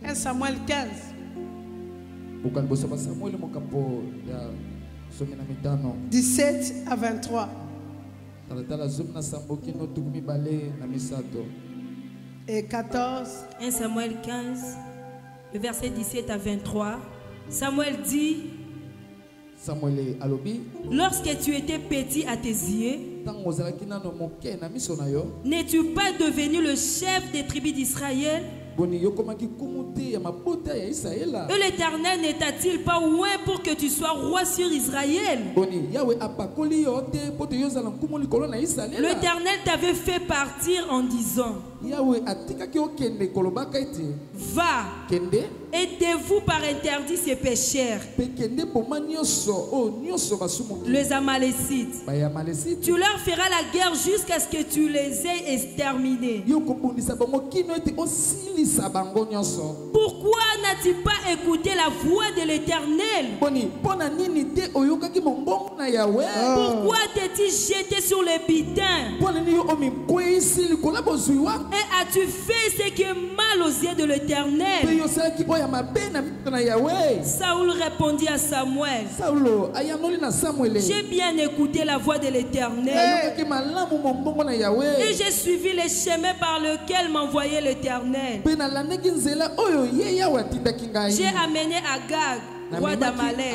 1 Samuel 15. 17 à 23. Et 14. 1 Samuel 15, le verset 17 à 23. Samuel dit: lorsque tu étais petit à tes yeux, n'es-tu pas devenu le chef des tribus d'Israël? Et l'Éternel n'état-il pas loin pour que tu sois roi sur Israël? L'Éternel t'avait fait partir en disant: va et dévoue par interdit ces pécheurs, les Amalécites. Tu leur feras la guerre jusqu'à ce que tu les aies exterminés. Pourquoi n'as-tu pas écouté la voix de l'Éternel? Pourquoi t'es-tu jeté sur les bidins? Et as-tu fait ce qui est mal aux yeux de l'Éternel? Saoul répondit à Samuel: j'ai bien écouté la voix de l'Éternel et j'ai suivi les chemins par lesquels m'envoyait l'Éternel. J'ai amené Agag, roi d'Amalek,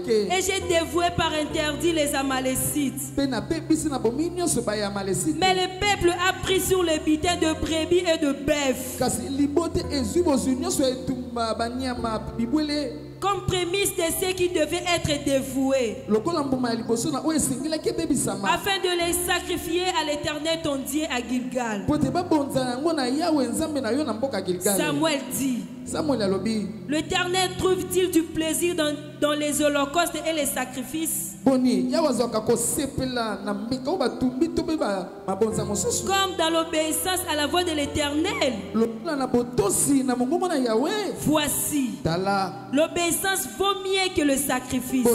et j'ai dévoué par interdit les Amalécites. Mais le peuple a pris sur les butins de brebis et de bœufs comme prémisse de ceux qui devaient être dévoués, afin de les sacrifier à l'Éternel ton Dieu à Gilgal. Samuel dit: l'Éternel trouve-t-il du plaisir dans les holocaustes et les sacrifices, comme dans l'obéissance à la voix de l'Éternel? Voici, l'obéissance vaut mieux que le sacrifice, et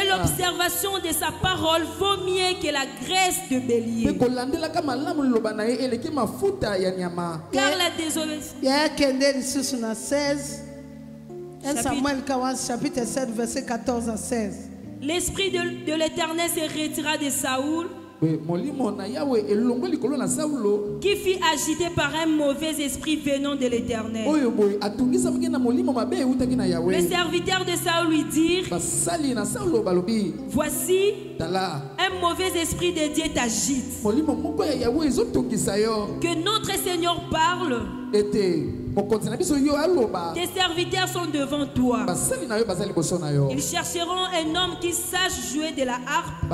l'observation de sa parole vaut mieux que la graisse de bélier. Car la désobéissance. 1 Samuel 15, chapitre 7, verset 14 à 16. L'esprit de l'Éternel se retira de Saoul, qui fut agité par un mauvais esprit venant de l'Éternel. Le serviteur de Saoul lui dit: voici, un mauvais esprit de Dieu t'agite. Que notre Seigneur parle Tes serviteurs sont devant toi. Ils chercheront un homme qui sache jouer de la harpe.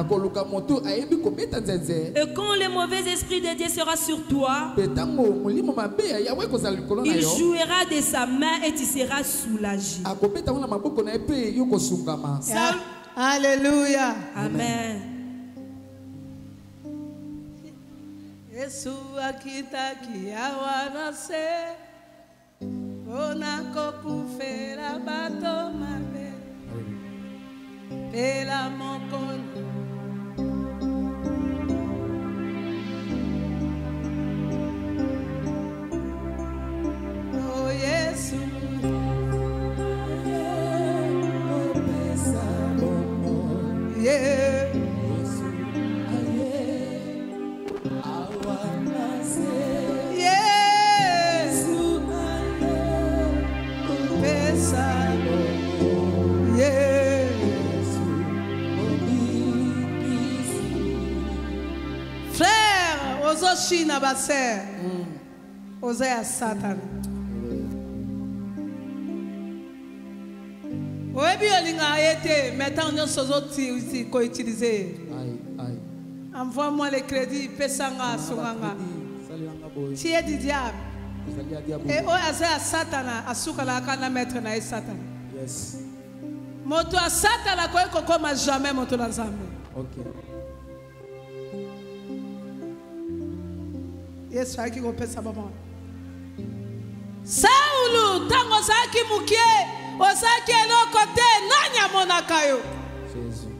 Et quand le mauvais esprit de Dieu sera sur toi, il jouera de sa main et tu seras soulagé. Alléluia. Amen. Yesu akita kiawana se onako kufera bato mabe pela mokono oh Yesu yeah. China baser Osea Satan Oebi olinga ete maintenant on se ko utiliser envoie-moi les crédits pesanga sunganga tu es du diable et Osea Satan asukala kana mettre na Satan yes moto a Satan ko koma jamais moto na Nzambe okay. Yesu aki kopesa baba Saulu tango saki mukie osaki eloko te nanya monaka yo Jésus.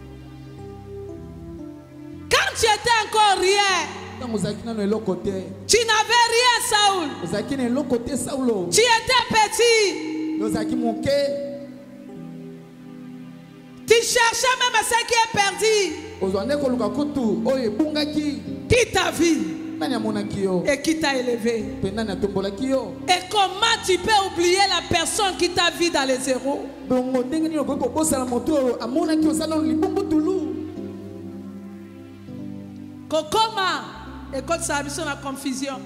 Quand tu étais encore rien tu n'avais rien Saul tu étais petit tu cherchais même ce qui est perdu qui t'a vu et qui t'a élevé. Et comment tu peux oublier la personne qui t'a vu dans les zéros? Comment? Et quand ça a vu la confusion.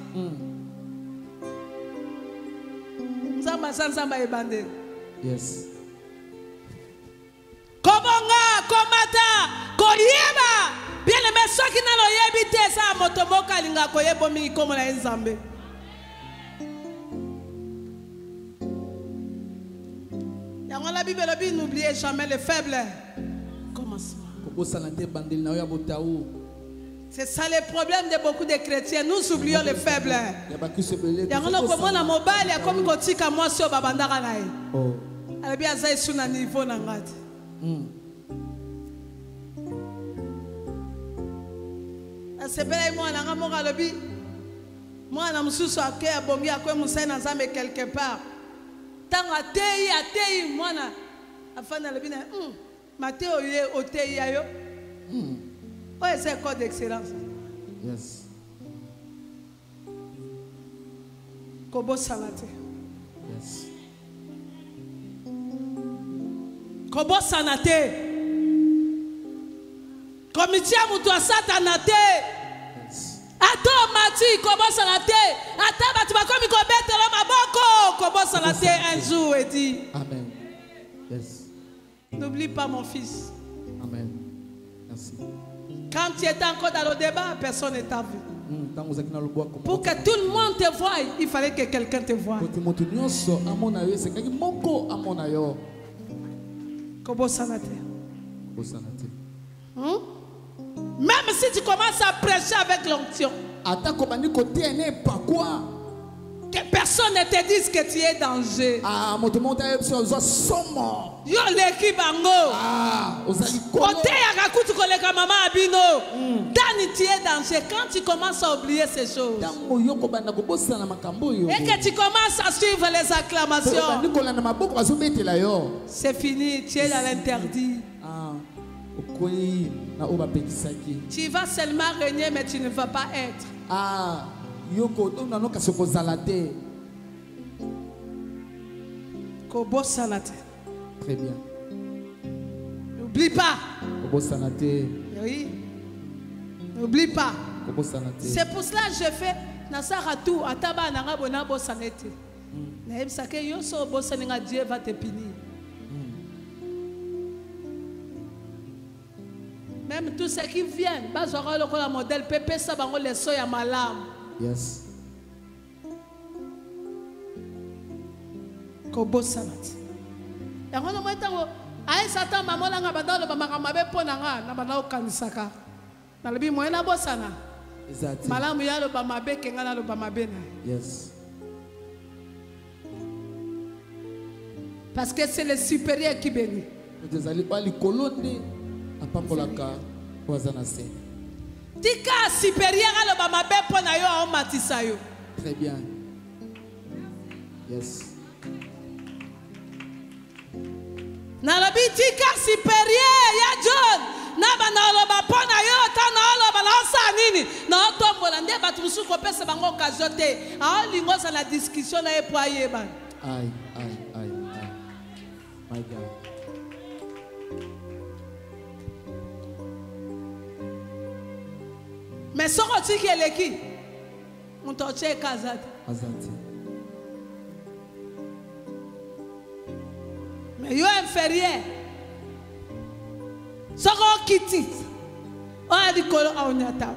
Yes. Bien aimé, ceux qui n'ont pas habité ça, motomoka linga koye bomi comme la Nzambe. Dans la Bible, n'oubliez jamais les faibles. Commencement. C'est ça le problème de beaucoup de chrétiens. Nous oublions les faibles. Dans la comment la mobile est comme kotika moi sur babandara nae. Oh. Elle bien ça sur un niveau nangati. C'est bien moi na ngamoka lobi moi na mususu ake abongi akwe musana Nzambe quelque part tanga atei moi na afana lobi na Matteo ye otei ayo oh c'est code d'excellence yes kobo salate yes kobo sanate komitia mutu asatana te ato mati kobo sanate ata batu bakomi kobetela maboko kobo sanate un jour et dit amen yes n'oublie pas mon fils amen merci. Quand tu étais encore dans le débat, personne ne t'a vu. Pour que tout le monde te voie, il fallait que quelqu'un te voie. Kobo sanate. Même si tu commences à prêcher avec l'onction, que personne ne te dise que tu es danger. Yo leki bango. Côté akakutu koleka mama abino. Dani tu es danger quand tu commences à oublier ces choses. Et que tu commences à suivre les acclamations. C'est fini, tu es dans l'interdit. Tu vas seulement régner mais tu ne vas pas être. Kobo sanate. Très bien. N'oublie pas. Kobo sanate. Oui. N'oublie pas. Kobo sanate. C'est pour cela que je fais Nasara tout ataba nanga bona bo sanete. Dieu va te punir. Même tous ceux qui viennent, le modèle Pépé, ça va les soya malam. Yes. Kobo sabat. Ya ngono mwetango, aye satan mamola nga badalo ba makamabe pona nga na badalo kanisaka. Na lebi moyena bosana. Exactly. Malamu yalo ba mabe kenga na lo ba mabe na. Yes. Parce que c'est le supérieur qui bénit. Ezali ba likolonde apambolaka wazana se. Tika supérieur alo ba mabe pona yo o matisa yo. Très bien. Yes. Nalobi tika supérieur ya John na banaloba pona yo ta na aloba na osanini na otombola nde batusu ko pesa bango occasion te a lingo za la discussion na epo ayeba. Aïe. My God. Mais soko tiki eleki mutoche kazati. Azati. Mais yo inférieur. Soko kiti. On a dit kolo a onyata.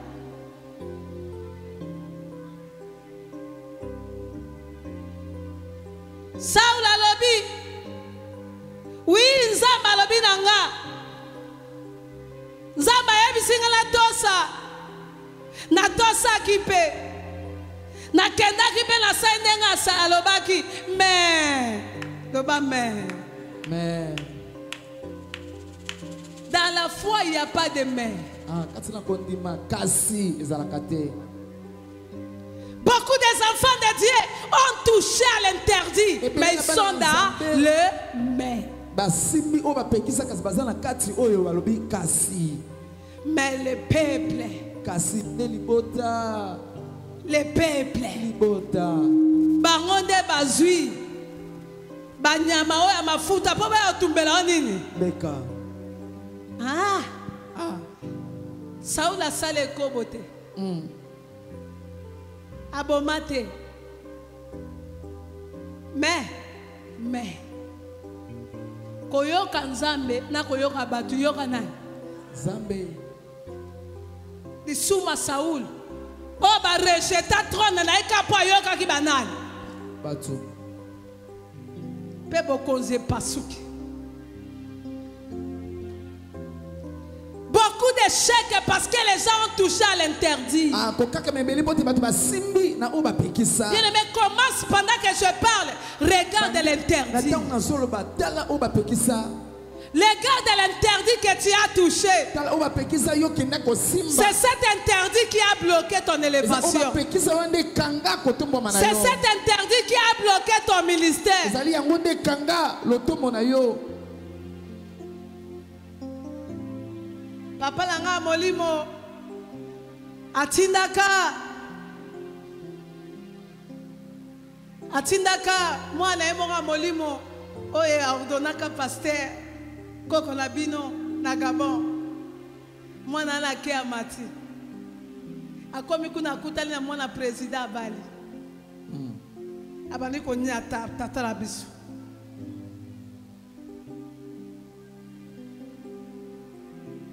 Saul alobi. Oui, nzamba alobi nanga. Nzamba yebisinga la tosa. Na tosa kipe. Na kenda kipe na saindenga sa alobaki. Mais. Loba mais. Mais dans la foi, il n'y a pas de mais. Beaucoup des enfants de Dieu ont touché à l'interdit, mais ils sont dans le mais. Mais le peuple, Baronde Bazui. Banyama oya mafuta po ba tumbela nini beka Saul a sale kobote abomate mais koyoka nzambe na koyoka batu yoka na nzambe disuma Saul o ba rejeta trône na ekapo yoka ki banani batu. Beaucoup d'échecs parce que les gens ont touché à l'interdit. Bien-aimé, commence pendant que je parle. Regarde l'interdit. Regarde l'interdit que tu as touché. C'est cet interdit qui a bloqué ton élévation. C'est cet interdit qui a bloqué ton ministère. Papa langa molimo atindaka mwana emonga molimo oye ordonaka pasteur koko na bino na Gabon mwana na ke amati akomi kuna kutali na mwana président abali abani ko nyata tata la biso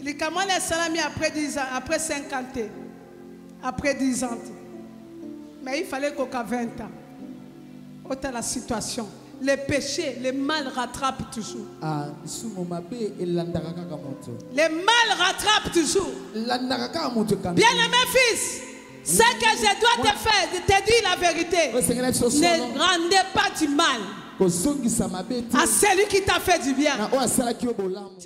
les Kamala Salami après 10 ans, après 50 ans, après 10 ans. Mais il fallait qu'au 20 ans. Autant la situation. Les péchés, les mal rattrapent toujours. Les mal rattrapent toujours. Bien-aimé fils, ce que je dois te faire, de te dire la vérité. Ne rendez pas du mal à celui qui t'a fait du bien.